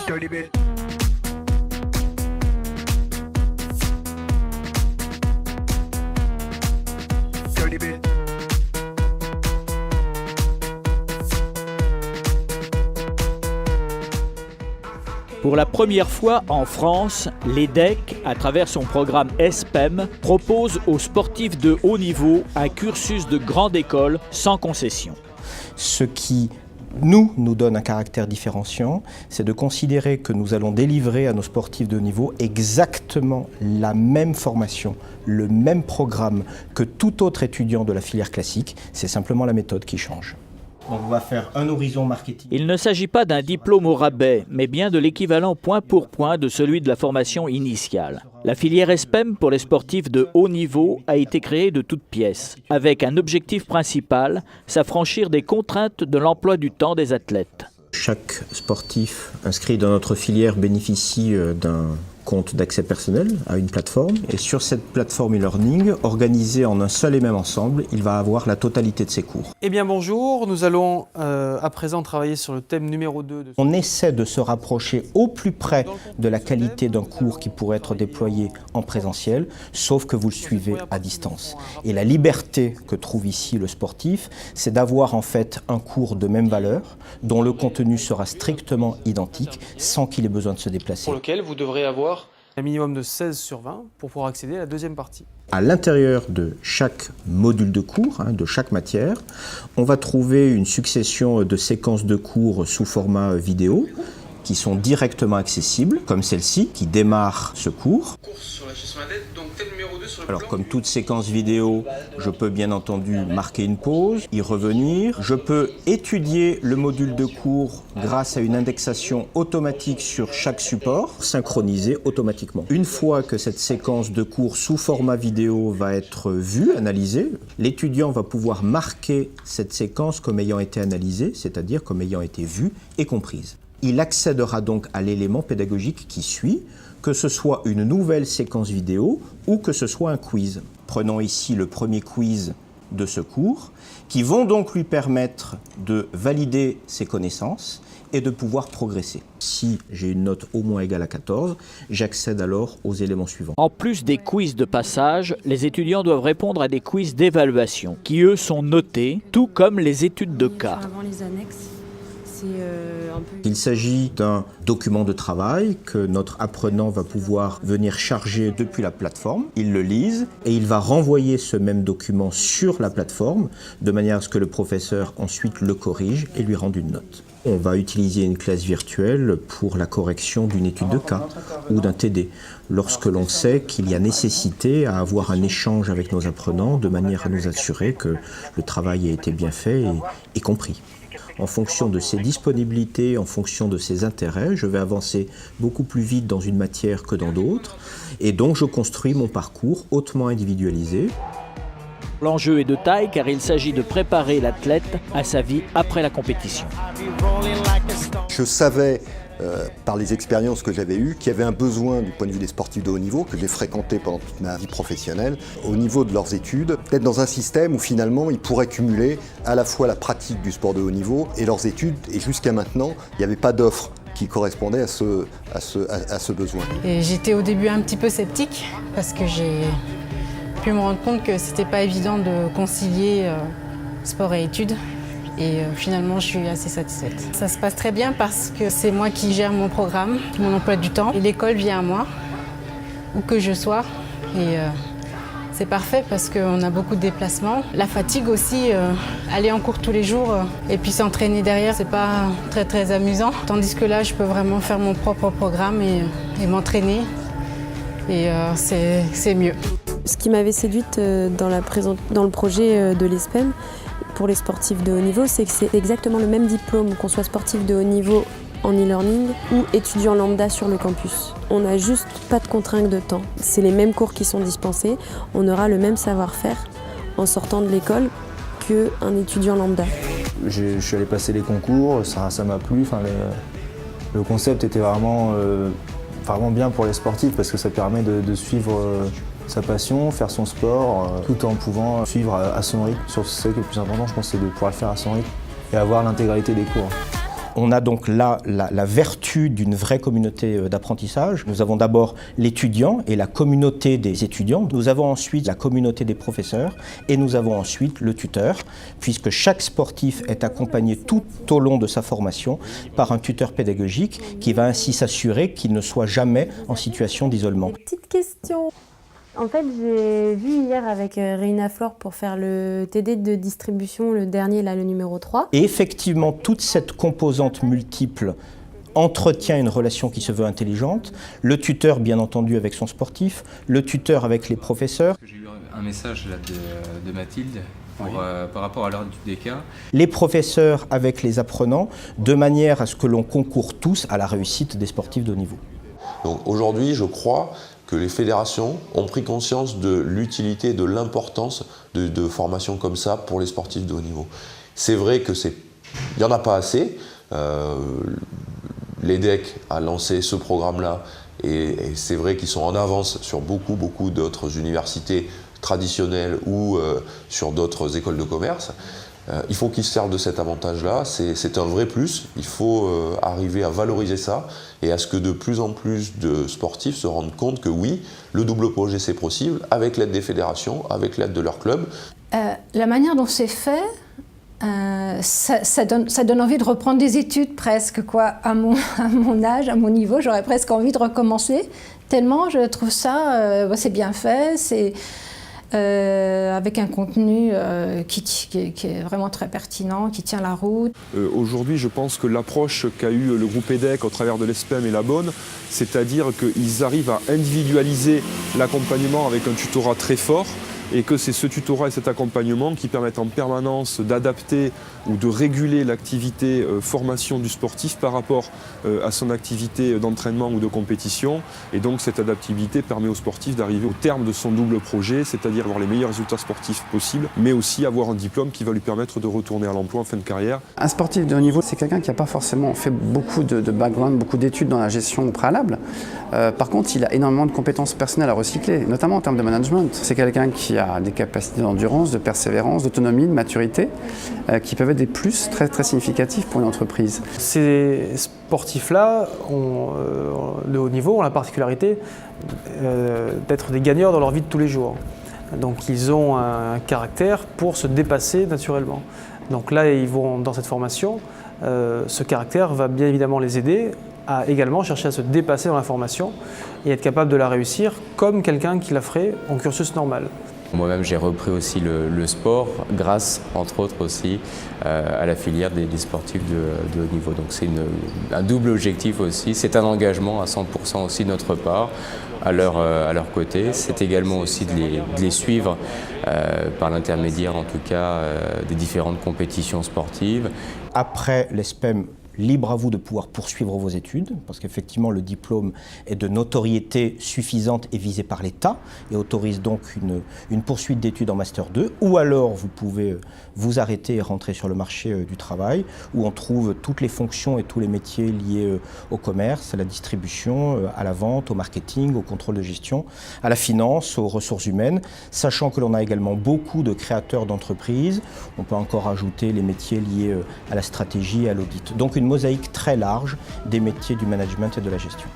Dirty bit. Dirty bit. Pour la première fois en France, l'EDEC, à travers son programme ESPEM, propose aux sportifs de haut niveau un cursus de grande école sans concession. Ce qui nous donne un caractère différenciant, c'est de considérer que nous allons délivrer à nos sportifs de haut niveau exactement la même formation, le même programme que tout autre étudiant de la filière classique, c'est simplement la méthode qui change. On va faire un horizon marketing. Il ne s'agit pas d'un diplôme au rabais, mais bien de l'équivalent point pour point de celui de la formation initiale. La filière ESPEM pour les sportifs de haut niveau a été créée de toutes pièces, avec un objectif principal, s'affranchir des contraintes de l'emploi du temps des athlètes. Chaque sportif inscrit dans notre filière bénéficie d'un compte d'accès personnel à une plateforme. Et sur cette plateforme e-learning, organisée en un seul et même ensemble, il va avoir la totalité de ses cours. Eh bien bonjour, nous allons à présent travailler sur le thème numéro 2. On essaie de se rapprocher au plus près de la qualité d'un cours qui pourrait être déployé en présentiel, sauf que vous le suivez à distance. Et la liberté que trouve ici le sportif, c'est d'avoir en fait un cours de même valeur, dont le contenu sera strictement identique, sans qu'il ait besoin de se déplacer. Pour lequel vous devrez avoir un minimum de 16 sur 20 pour pouvoir accéder à la deuxième partie. À l'intérieur de chaque module de cours, de chaque matière, on va trouver une succession de séquences de cours sous format vidéo qui sont directement accessibles, comme celle-ci qui démarre ce cours. Alors comme toute séquence vidéo, je peux bien entendu marquer une pause, y revenir. Je peux étudier le module de cours grâce à une indexation automatique sur chaque support, synchronisée automatiquement. Une fois que cette séquence de cours sous format vidéo va être vue, analysée, l'étudiant va pouvoir marquer cette séquence comme ayant été analysée, c'est-à-dire comme ayant été vue et comprise. Il accédera donc à l'élément pédagogique qui suit, que ce soit une nouvelle séquence vidéo ou que ce soit un quiz. Prenons ici le premier quiz de ce cours, qui vont donc lui permettre de valider ses connaissances et de pouvoir progresser. Si j'ai une note au moins égale à 14, j'accède alors aux éléments suivants. En plus des quiz de passage, les étudiants doivent répondre à des quiz d'évaluation, qui eux sont notés, tout comme les études de cas. Avant les annexes. Il s'agit d'un document de travail que notre apprenant va pouvoir venir charger depuis la plateforme. Il le lise et il va renvoyer ce même document sur la plateforme de manière à ce que le professeur ensuite le corrige et lui rende une note. On va utiliser une classe virtuelle pour la correction d'une étude de cas ou d'un TD, lorsque l'on sait qu'il y a nécessité à avoir un échange avec nos apprenants de manière à nous assurer que le travail a été bien fait et compris. En fonction de ses disponibilités, en fonction de ses intérêts, je vais avancer beaucoup plus vite dans une matière que dans d'autres. Et donc, je construis mon parcours hautement individualisé. L'enjeu est de taille car il s'agit de préparer l'athlète à sa vie après la compétition. Je savais par les expériences que j'avais eues, qu'il y avait un besoin du point de vue des sportifs de haut niveau, que j'ai fréquenté pendant toute ma vie professionnelle, au niveau de leurs études, d'être dans un système où finalement ils pourraient cumuler à la fois la pratique du sport de haut niveau et leurs études, et jusqu'à maintenant, il n'y avait pas d'offre qui correspondait à ce besoin. J'étais au début un petit peu sceptique, parce que j'ai pu me rendre compte que c'était pas évident de concilier sport et études. Et finalement, je suis assez satisfaite. Ça se passe très bien parce que c'est moi qui gère mon programme, mon emploi du temps. Et l'école vient à moi, où que je sois. Et c'est parfait parce qu'on a beaucoup de déplacements. La fatigue aussi, aller en cours tous les jours et puis s'entraîner derrière, c'est pas très amusant. Tandis que là, je peux vraiment faire mon propre programme et m'entraîner. Et c'est mieux. Ce qui m'avait séduite dans le projet de l'ESPEM, pour les sportifs de haut niveau, c'est que c'est exactement le même diplôme, qu'on soit sportif de haut niveau en e-learning ou étudiant lambda sur le campus. On n'a juste pas de contraintes de temps. C'est les mêmes cours qui sont dispensés. On aura le même savoir-faire en sortant de l'école qu'un étudiant lambda. Je suis allé passer les concours, ça m'a plu. Enfin, le concept était vraiment bien pour les sportifs parce que ça permet de suivre sa passion, faire son sport, tout en pouvant suivre à son rythme. C'est le plus important, je pense, c'est de pouvoir le faire à son rythme et avoir l'intégralité des cours. On a donc là la vertu d'une vraie communauté d'apprentissage. Nous avons d'abord l'étudiant et la communauté des étudiants. Nous avons ensuite la communauté des professeurs et nous avons ensuite le tuteur, puisque chaque sportif est accompagné tout au long de sa formation par un tuteur pédagogique qui va ainsi s'assurer qu'il ne soit jamais en situation d'isolement. Petite question. En fait, j'ai vu hier avec Reina Flore pour faire le TD de distribution, le dernier, là, le numéro 3. Et effectivement, toute cette composante multiple entretient une relation qui se veut intelligente. Le tuteur, bien entendu, avec son sportif, le tuteur avec les professeurs. J'ai eu un message là, de Mathilde par rapport à l'heure des cas. Les professeurs avec les apprenants, de manière à ce que l'on concourt tous à la réussite des sportifs de haut niveau. Donc aujourd'hui, je crois que les fédérations ont pris conscience de l'utilité et de l'importance de formations comme ça pour les sportifs de haut niveau. C'est vrai que il n'y en a pas assez. L'EDEC a lancé ce programme-là et c'est vrai qu'ils sont en avance sur beaucoup d'autres universités traditionnelles ou sur d'autres écoles de commerce. Il faut qu'ils se servent de cet avantage-là, c'est un vrai plus, il faut arriver à valoriser ça et à ce que de plus en plus de sportifs se rendent compte que oui, le double projet c'est possible, avec l'aide des fédérations, avec l'aide de leurs clubs. La manière dont c'est fait, ça donne envie de reprendre des études presque, quoi. À mon âge, à mon niveau, j'aurais presque envie de recommencer, tellement je trouve ça, c'est bien fait, c'est... avec un contenu qui est vraiment très pertinent, qui tient la route. Aujourd'hui, je pense que l'approche qu'a eu le groupe EDEC au travers de l'ESPEM est la bonne, c'est-à-dire qu'ils arrivent à individualiser l'accompagnement avec un tutorat très fort et que c'est ce tutorat et cet accompagnement qui permettent en permanence d'adapter ou de réguler l'activité formation du sportif par rapport à son activité d'entraînement ou de compétition. Et donc cette adaptabilité permet au sportif d'arriver au terme de son double projet, c'est-à-dire avoir les meilleurs résultats sportifs possibles, mais aussi avoir un diplôme qui va lui permettre de retourner à l'emploi en fin de carrière. Un sportif de haut niveau, c'est quelqu'un qui n'a pas forcément fait beaucoup de background, beaucoup d'études dans la gestion au préalable. Par contre, il a énormément de compétences personnelles à recycler, notamment en termes de management. C'est quelqu'un qui a des capacités d'endurance, de persévérance, d'autonomie, de maturité, qui peuvent être des plus très significatifs pour une entreprise. Ces sportifs-là, de haut niveau, ont la particularité d'être des gagneurs dans leur vie de tous les jours. Donc ils ont un caractère pour se dépasser naturellement. Donc là, ils vont dans cette formation, ce caractère va bien évidemment les aider à également chercher à se dépasser dans la formation et être capable de la réussir comme quelqu'un qui la ferait en cursus normal. Moi-même, j'ai repris aussi le sport grâce, entre autres aussi, à la filière des sportifs de haut niveau. Donc c'est un double objectif aussi. C'est un engagement à 100% aussi de notre part à leur côté. C'est également aussi de les suivre par l'intermédiaire, en tout cas, des différentes compétitions sportives. Après l'ESPEM, libre à vous de pouvoir poursuivre vos études, parce qu'effectivement le diplôme est de notoriété suffisante et visé par l'État et autorise donc une poursuite d'études en Master 2, ou alors vous pouvez vous arrêter et rentrer sur le marché du travail, où on trouve toutes les fonctions et tous les métiers liés au commerce, à la distribution, à la vente, au marketing, au contrôle de gestion, à la finance, aux ressources humaines, sachant que l'on a également beaucoup de créateurs d'entreprises. On peut encore ajouter les métiers liés à la stratégie et à l'audit. Donc une mosaïque très large des métiers du management et de la gestion.